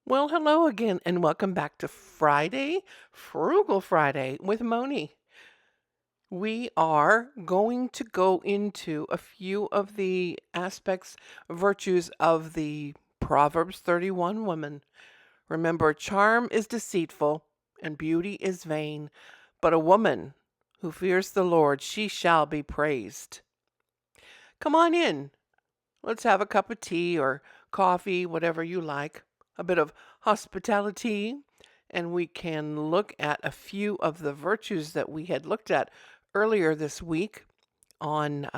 Well, hello again, and welcome back to Frugal Friday with Moni. We are going to go into a few of the aspects, virtues of the Proverbs 31 woman. Remember, charm is deceitful and beauty is vain, but a woman who fears the Lord, she shall be praised. Come on in. Let's have a cup of tea or coffee, whatever you like, a bit of hospitality, and we can look at a few of the virtues that we had looked at earlier this week on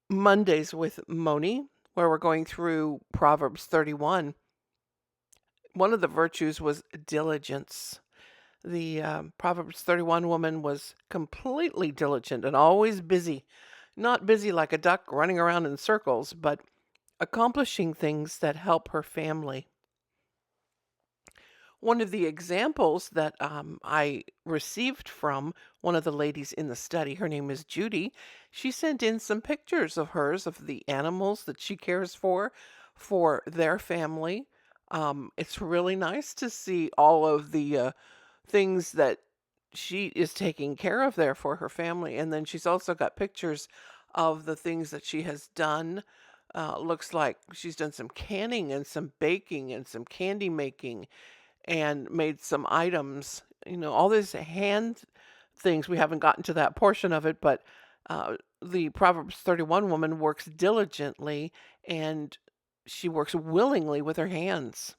Mondays with Moni, where we're going through Proverbs 31. One of the virtues was diligence. The Proverbs 31 woman was completely diligent and always busy. Not busy like a duck running around in circles, but accomplishing things that help her family. One of the examples that I received from one of the ladies in the study, her name is Judy. She sent in some pictures of hers of the animals that she cares for their family. It's really nice to see all of the things that she is taking care of there for her family. And then she's also got pictures of the things that she has done. Looks like she's done some canning and some baking and some candy making and made some items. All these hand things. We haven't gotten to that portion of it, but the Proverbs 31 woman works diligently and she works willingly with her hands.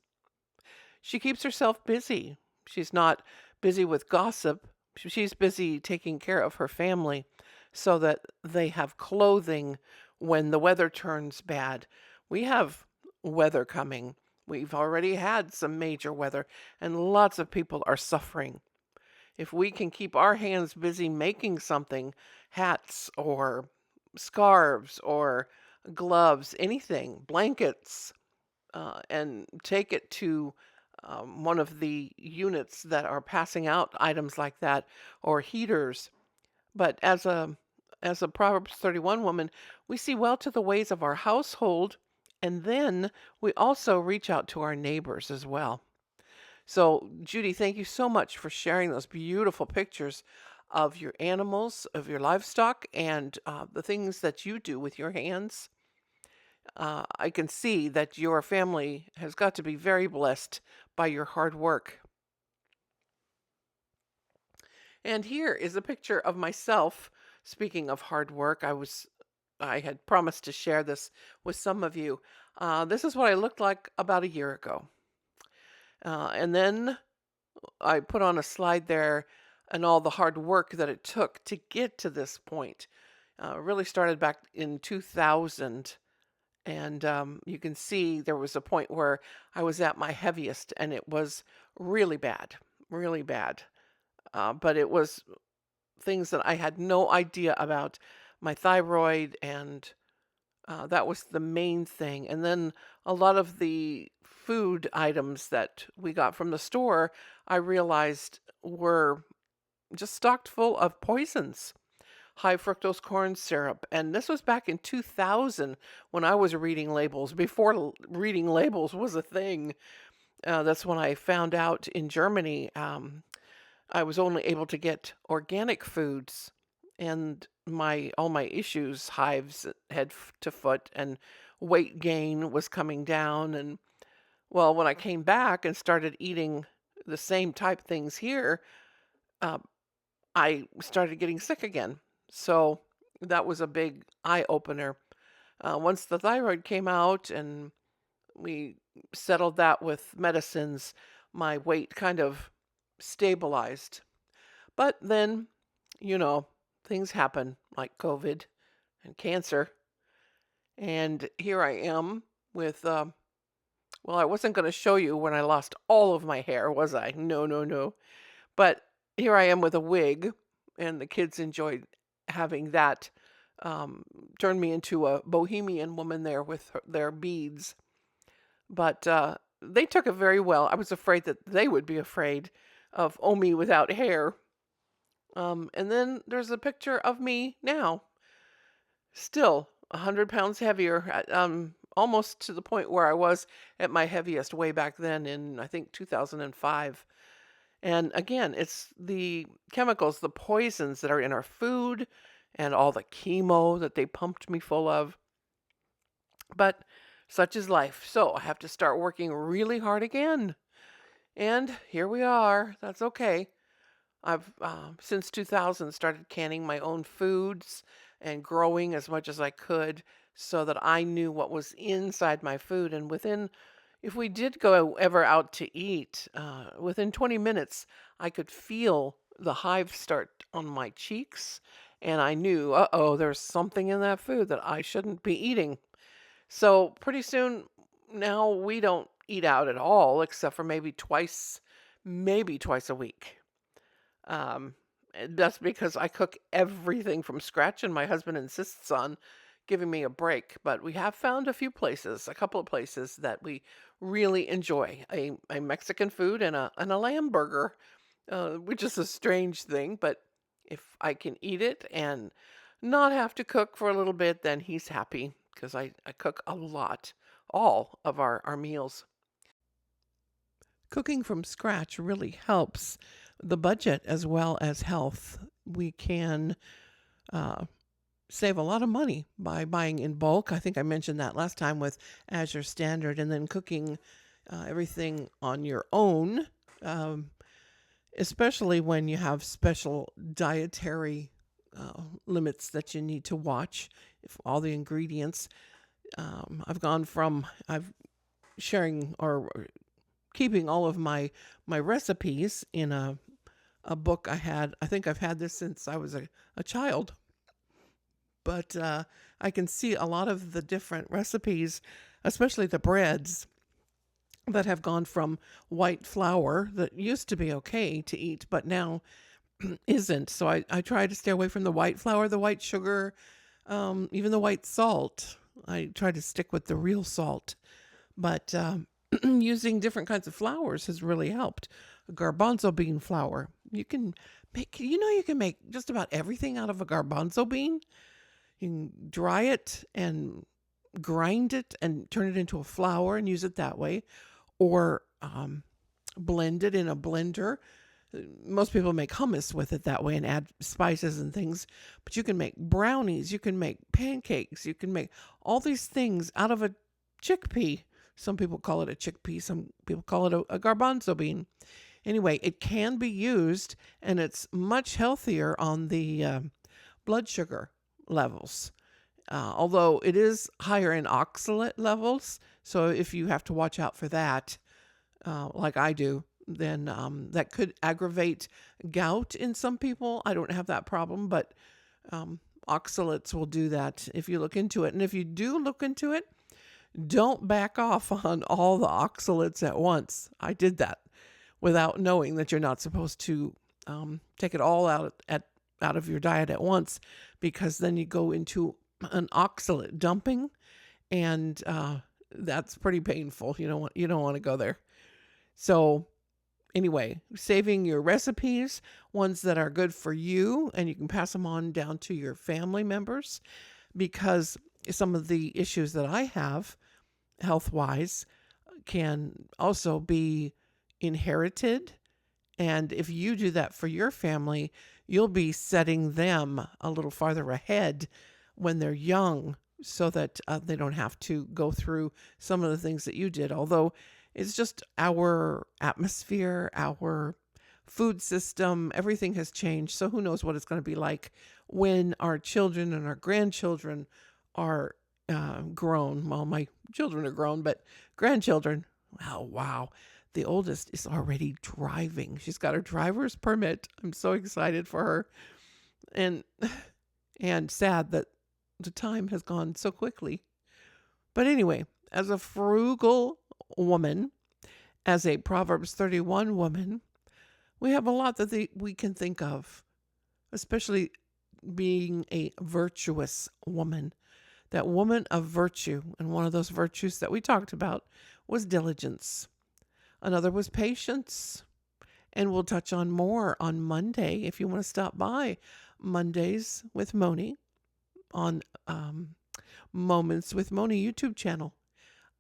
She keeps herself busy. She's not busy with gossip. She's busy taking care of her family so that they have clothing when the weather turns bad. We have weather coming. We've already had some major weather, and lots of people are suffering. If we can keep our hands busy making something, hats or scarves or gloves, anything, blankets, and take it to one of the units that are passing out items like that or heaters. But as a Proverbs 31 woman, we see well to the ways of our household, and then we also reach out to our neighbors as well. So, Judy, thank you so much for sharing those beautiful pictures of your animals, of your livestock, and the things that you do with your hands. I can see that your family has got to be very blessed by your hard work. And here is a picture of myself. Speaking of hard work, I had promised to share this with some of you. This is what I looked like about a year ago. And then I put on a slide there and all the hard work that it took to get to this point. Really started back in 2000. And you can see there was a point where I was at my heaviest and it was really bad, really bad. But it was things that I had no idea about my thyroid, and that was the main thing. And then a lot of the food items that we got from the store, I realized were just stocked full of poisons, high fructose corn syrup. And this was back in 2000 when I was reading labels, before reading labels was a thing. That's when I found out in Germany. I was only able to get organic foods, and my all my issues, hives head to foot, and weight gain was coming down. And well, when I came back and started eating the same type things here, uh, I started getting sick again. So that was a big eye opener. Once the thyroid came out and we settled that with medicines, my weight kind of stabilized. But then, you know, things happen like COVID and cancer. And here I am with, well, I wasn't going to show you when I lost all of my hair, was I? No, no, no. But here I am with a wig, and the kids enjoyed having that. Um, Turned me into a bohemian woman there with their beads. But they took it very well. I was afraid that they would be afraid of Omi without hair. And then there's a picture of me now, still 100 pounds heavier. almost to the point where I was at my heaviest way back then in, I think, 2005. And again, it's the chemicals, the poisons that are in our food and all the chemo that they pumped me full of. But such is life. So I have to start working really hard again. And here we are. That's okay. I've since 2000 started canning my own foods and growing as much as I could so that I knew what was inside my food. And if we did go ever out to eat, within 20 minutes, I could feel the hives start on my cheeks. And I knew, uh-oh, there's something in that food that I shouldn't be eating. So pretty soon now we don't eat out at all, except for maybe twice a week. And that's because I cook everything from scratch and my husband insists on giving me a break. But we have found a couple of places that we really enjoy a Mexican food and a lamb burger, which is a strange thing. But if I can eat it and not have to cook for a little bit, then he's happy because I cook a lot, all of our meals. Cooking from scratch really helps the budget as well as health. We can uh, save a lot of money by buying in bulk. I think I mentioned that last time with Azure Standard, and then cooking everything on your own, um, especially when you have special dietary limits that you need to watch. If all the ingredients, I've sharing or keeping all of my recipes in a book I had. I think I've had this since I was a child, but I can see a lot of the different recipes, especially the breads that have gone from white flour that used to be okay to eat, but now isn't. So I try to stay away from the white flour, the white sugar, even the white salt. I try to stick with the real salt, but using different kinds of flours has really helped. Garbanzo bean flour. You can make just about everything out of a garbanzo bean. You can dry it and grind it and turn it into a flour and use it that way, or blend it in a blender. Most people make hummus with it that way and add spices and things, but you can make brownies, you can make pancakes, you can make all these things out of a chickpea. Some people call it a chickpea, some people call it a garbanzo bean. Anyway, it can be used, and it's much healthier on the blood sugar levels. Although it is higher in oxalate levels, so if you have to watch out for that, like I do, then that could aggravate gout in some people. I don't have that problem, but oxalates will do that if you look into it. And if you do look into it, don't back off on all the oxalates at once. I did that without knowing that you're not supposed to take it all out of your diet at once, because then you go into an oxalate dumping, and that's pretty painful. You don't want to go there. So anyway, saving your recipes, ones that are good for you, and you can pass them on down to your family members, because some of the issues that I have health wise can also be inherited. And if you do that for your family, you'll be setting them a little farther ahead when they're young, so that they don't have to go through some of the things that you did. Although it's just our atmosphere, our food system, everything has changed. So who knows what it's going to be like when our children and our grandchildren are grown. Well, my children are grown, but grandchildren, oh, wow. The oldest is already driving. She's got her driver's permit. I'm so excited for her. And sad that the time has gone so quickly. But anyway, as a frugal woman, as a Proverbs 31 woman, we have a lot that we can think of, especially being a virtuous woman. That woman of virtue, and one of those virtues that we talked about was diligence. Another was patience, and we'll touch on more on Monday. If you want to stop by Mondays with Moni on Moments with Moni YouTube channel,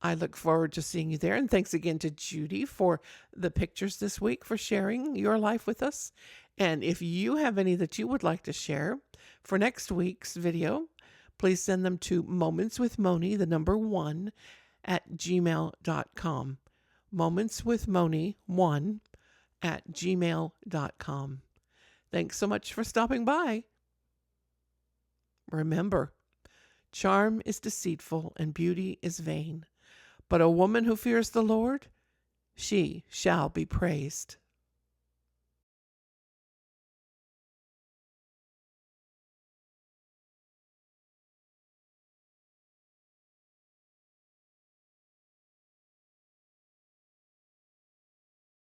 I look forward to seeing you there. And thanks again to Judy for the pictures this week, for sharing your life with us. And if you have any that you would like to share for next week's video, please send them to momentswithmoni, the number 1, at gmail.com. Momentswithmoni1 at gmail.com. Thanks so much for stopping by. Remember, charm is deceitful and beauty is vain, but a woman who fears the Lord, she shall be praised.